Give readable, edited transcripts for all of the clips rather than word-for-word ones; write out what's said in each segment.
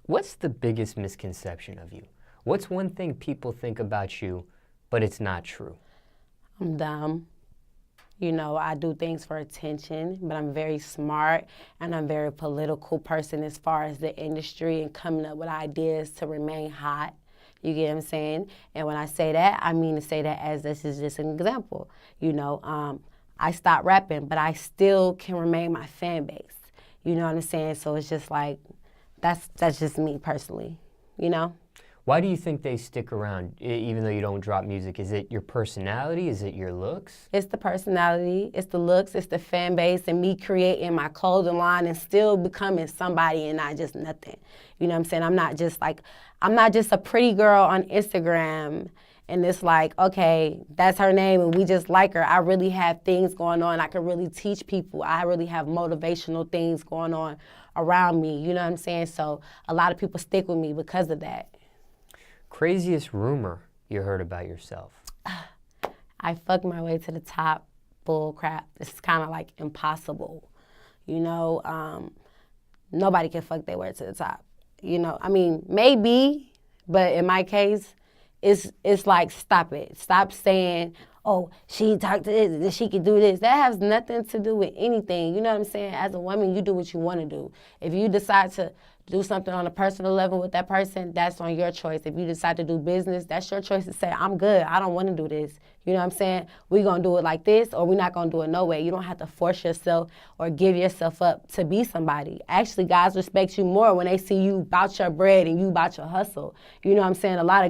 What's the biggest misconception of you? What's one thing people think about you, but it's not true? I'm dumb. You know, I do things for attention, but I'm very smart and I'm a very political person as far as the industry and coming up with ideas to remain hot. You get what I'm saying? And when I say that, I mean to say that as this is just an example. You know, I stopped rapping, but I still can remain my fan base. You know what I'm saying? So it's just like, that's just me personally, you know? Why do you think they stick around, even though you don't drop music? Is it your personality? Is it your looks? It's the personality, it's the looks, it's the fan base, and me creating my clothing line and still becoming somebody and not just nothing. You know what I'm saying? I'm not just a pretty girl on Instagram and it's like, okay, that's her name and we just like her. I really have things going on. I can really teach people. I really have motivational things going on around me. You know what I'm saying? So a lot of people stick with me because of that. Craziest rumor you heard about yourself? I fucked my way to the top. Bull crap. It's kind of like impossible. You know, nobody can fuck their way to the top. You know, I mean, maybe, but in my case, it's like, stop it. Stop saying, oh, she talked to this, she can do this. That has nothing to do with anything. You know what I'm saying? As a woman, you do what you want to do. If you decide to do something on a personal level with that person, that's on your choice. If you decide to do business, that's your choice to say, I'm good, I don't want to do this. You know what I'm saying? We're going to do it like this or we're not going to do it no way. You don't have to force yourself or give yourself up to be somebody. Actually, guys respect you more when they see you about your bread and you about your hustle. You know what I'm saying? A lot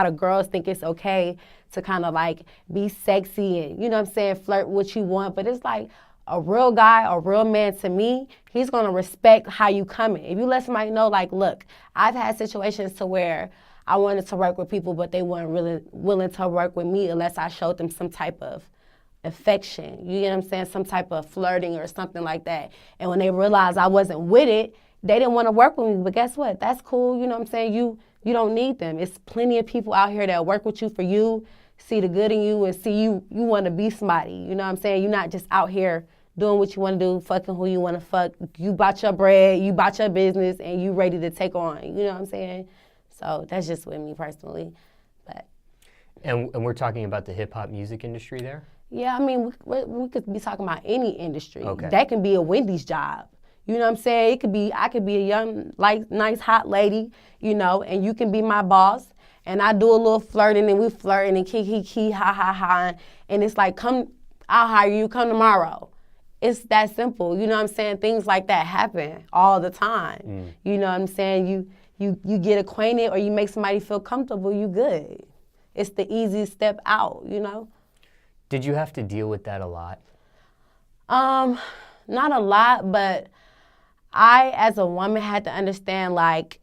of girls think it's okay to kind of like be sexy and, you know what I'm saying, flirt what you want. But it's like, a real guy, a real man to me, he's gonna respect how you coming. If you let somebody know, like, look, I've had situations to where I wanted to work with people, but they weren't really willing to work with me unless I showed them some type of affection. You get what I'm saying? Some type of flirting or something like that. And when they realized I wasn't with it, they didn't want to work with me. But guess what? That's cool. You know what I'm saying? You don't need them. It's plenty of people out here that work with you for you, see the good in you, and see you want to be somebody. You know what I'm saying? You're not just out here doing what you want to do, fucking who you want to fuck. You bought your bread, you bought your business, and you ready to take on. You know what I'm saying? So that's just with me personally. But And we're talking about the hip-hop music industry there? yeah, I mean, we could be talking about any industry. Okay. That can be a Wendy's job. You know what I'm saying? I could be a young, like, nice, hot lady, you know, and you can be my boss. And I do a little flirting, and we flirting and kiki, ha, ha, ha. And it's like, come, I'll hire you, come tomorrow. It's that simple. You know what I'm saying? Things like that happen all the time. You know what I'm saying? You get acquainted or you make somebody feel comfortable, you good. It's the easiest step out, you know? Did you have to deal with that a lot? Not a lot, but I, as a woman, had to understand, like,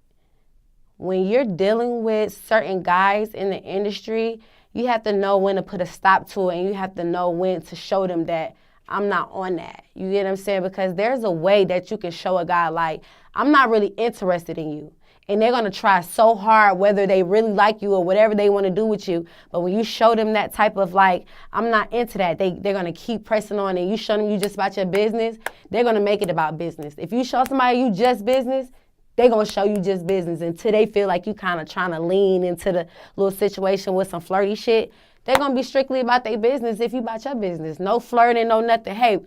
when you're dealing with certain guys in the industry, you have to know when to put a stop to it and you have to know when to show them that I'm not on that. You get what I'm saying? Because there's a way that you can show a guy, like, I'm not really interested in you. And they're going to try so hard whether they really like you or whatever they want to do with you. But when you show them that type of, like, I'm not into that, they're going to keep pressing on, and you show them you just about your business, they're going to make it about business. If you show somebody you just business, they're going to show you just business until they feel like you kind of trying to lean into the little situation with some flirty shit. They're going to be strictly about their business if you about your business. No flirting, no nothing. Hey,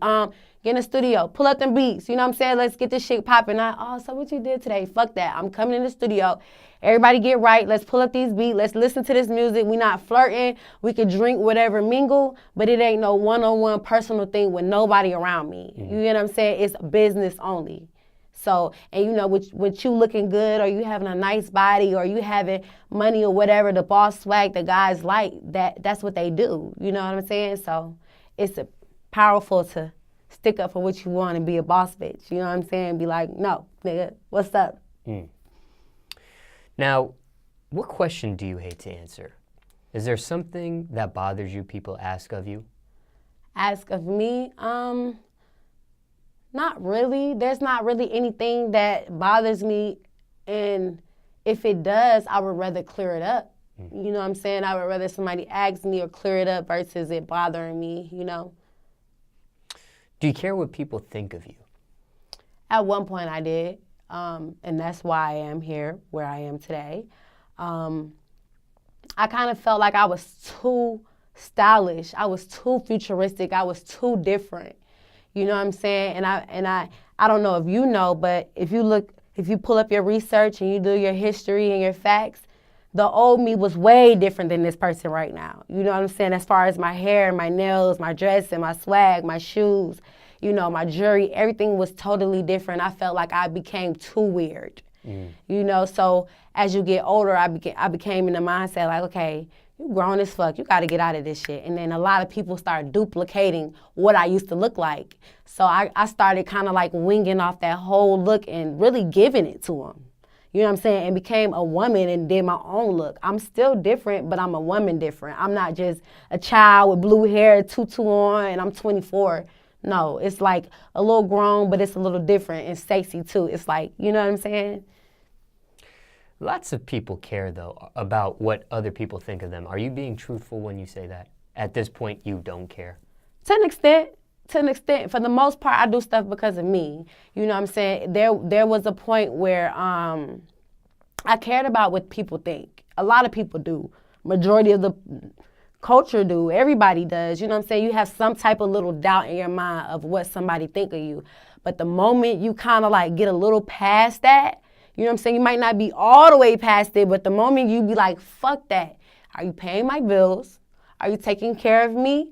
get in the studio, pull up them beats. You know what I'm saying? Let's get this shit popping. So what you did today? Fuck that. I'm coming in the studio. Everybody get right. Let's pull up these beats. Let's listen to this music. We not flirting. We could drink whatever, mingle, but it ain't no one-on-one personal thing with nobody around me. You know what I'm saying? It's business only. So, and you know, with you looking good or you having a nice body or you having money or whatever, the boss swag, the guys like, that's what they do. You know what I'm saying? So it's powerful to stick up for what you want and be a boss bitch. You know what I'm saying? Be like, no, nigga, what's up? Now, what question do you hate to answer? Is there something that bothers you people ask of you? Ask of me? Not really. There's not really anything that bothers me, and if it does, I would rather clear it up. You know what I'm saying? I would rather somebody ask me or clear it up versus it bothering me, you know? Do you care what people think of you? At one point I did. And that's why I am here where I am today. I kind of felt like I was too stylish. I was too futuristic. I was too different. You know what I'm saying? And I don't know if you know, but if you pull up your research and you do your history and your facts, the old me was way different than this person right now. You know what I'm saying? As far as my hair, my nails, my dress, and my swag, my shoes, you know, my jewelry, everything was totally different. I felt like I became too weird. You know, so as you get older, I became in the mindset like, okay, you grown as fuck. You got to get out of this shit. And then a lot of people start duplicating what I used to look like. So I started kind of like winging off that whole look and really giving it to them. You know what I'm saying? And became a woman and did my own look. I'm still different, but I'm a woman different. I'm not just a child with blue hair, tutu on, and I'm 24. No, it's like a little grown, but it's a little different and sexy too. It's like, you know what I'm saying? Lots of people care, though, about what other people think of them. Are you being truthful when you say that? At this point, you don't care? To an extent. For the most part, I do stuff because of me. You know what I'm saying? There was a point where I cared about what people think. A lot of people do. Majority of the culture do. Everybody does. You know what I'm saying? You have some type of little doubt in your mind of what somebody think of you. But the moment you kind of like get a little past that, you know what I'm saying? You might not be all the way past it, but the moment you be like, fuck that. Are you paying my bills? Are you taking care of me?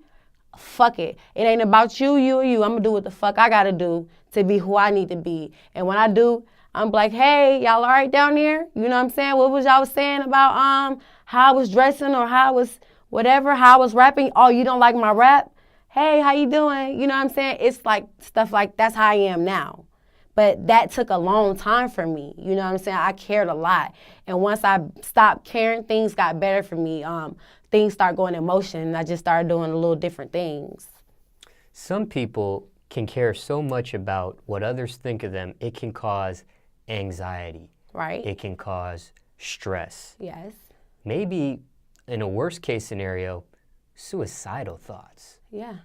Fuck it. It ain't about you, you, or you. I'm going to do what the fuck I got to do to be who I need to be. And when I do, I'm like, hey, y'all all right down there? You know what I'm saying? What was y'all saying about how I was dressing or how I was whatever, how I was rapping? Oh, you don't like my rap? Hey, how you doing? You know what I'm saying? It's like stuff like that's how I am now. But that took a long time for me. You know what I'm saying? I cared a lot. And once I stopped caring, things got better for me. Things start going in motion, and I just started doing a little different things. Some people can care so much about what others think of them, it can cause anxiety. Right. It can cause stress. Yes. Maybe, in a worst case scenario, suicidal thoughts. Yeah.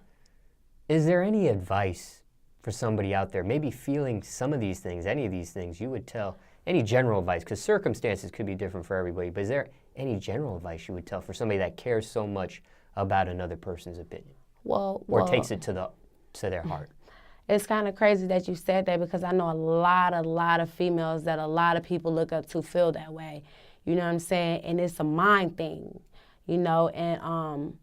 Is there any advice for somebody out there, maybe feeling some of these things, any of these things, you would tell, any general advice, because circumstances could be different for everybody, but is there any general advice you would tell for somebody that cares so much about another person's opinion? Or takes it to their heart? It's kind of crazy that you said that because I know a lot of females that a lot of people look up to feel that way. You know what I'm saying? And it's a mind thing, you know, and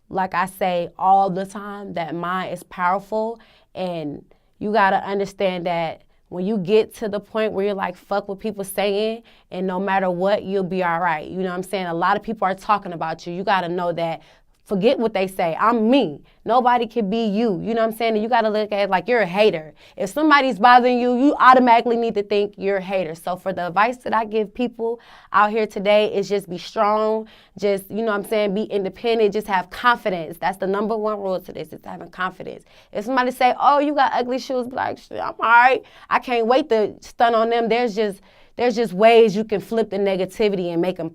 like I say all the time, that mind is powerful. And you got to understand that when you get to the point where you're like, fuck what people saying, and no matter what, you'll be all right. You know what I'm saying? A lot of people are talking about you. You got to know that. Forget what they say. I'm me. Nobody can be you. You know what I'm saying? And you got to look at it like you're a hater. If somebody's bothering you, you automatically need to think you're a hater. So for the advice that I give people out here today is just be strong. Just, you know what I'm saying, be independent. Just have confidence. That's the number one rule to this, is having confidence. If somebody say, oh, you got ugly shoes, be like, shit, I'm all right. I can't wait to stun on them. There's just ways you can flip the negativity and make it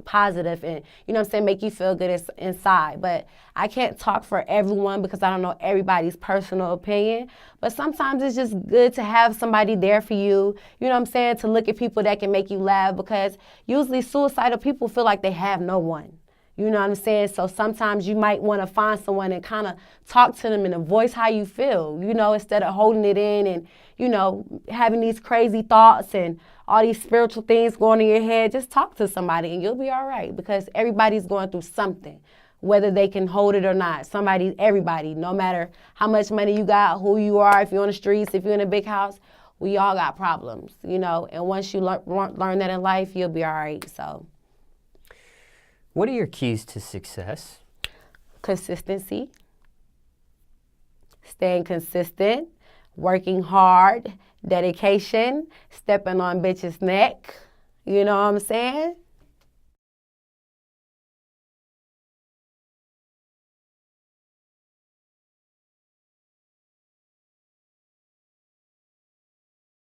positive and, you know what I'm saying, make you feel good inside. But I can't talk for everyone because I don't know everybody's personal opinion. But sometimes it's just good to have somebody there for you, you know what I'm saying, to look at people that can make you laugh, because usually suicidal people feel like they have no one. You know what I'm saying? So sometimes you might want to find someone and kind of talk to them and voice how you feel, you know, instead of holding it in and, you know, having these crazy thoughts and all these spiritual things going in your head. Just talk to somebody and you'll be all right, because everybody's going through something, whether they can hold it or not. Everybody, no matter how much money you got, who you are, if you're on the streets, if you're in a big house, we all got problems, you know, and once you learn that in life, you'll be all right, so. What are your keys to success? Consistency, staying consistent, working hard, dedication, stepping on bitches' neck, you know what I'm saying?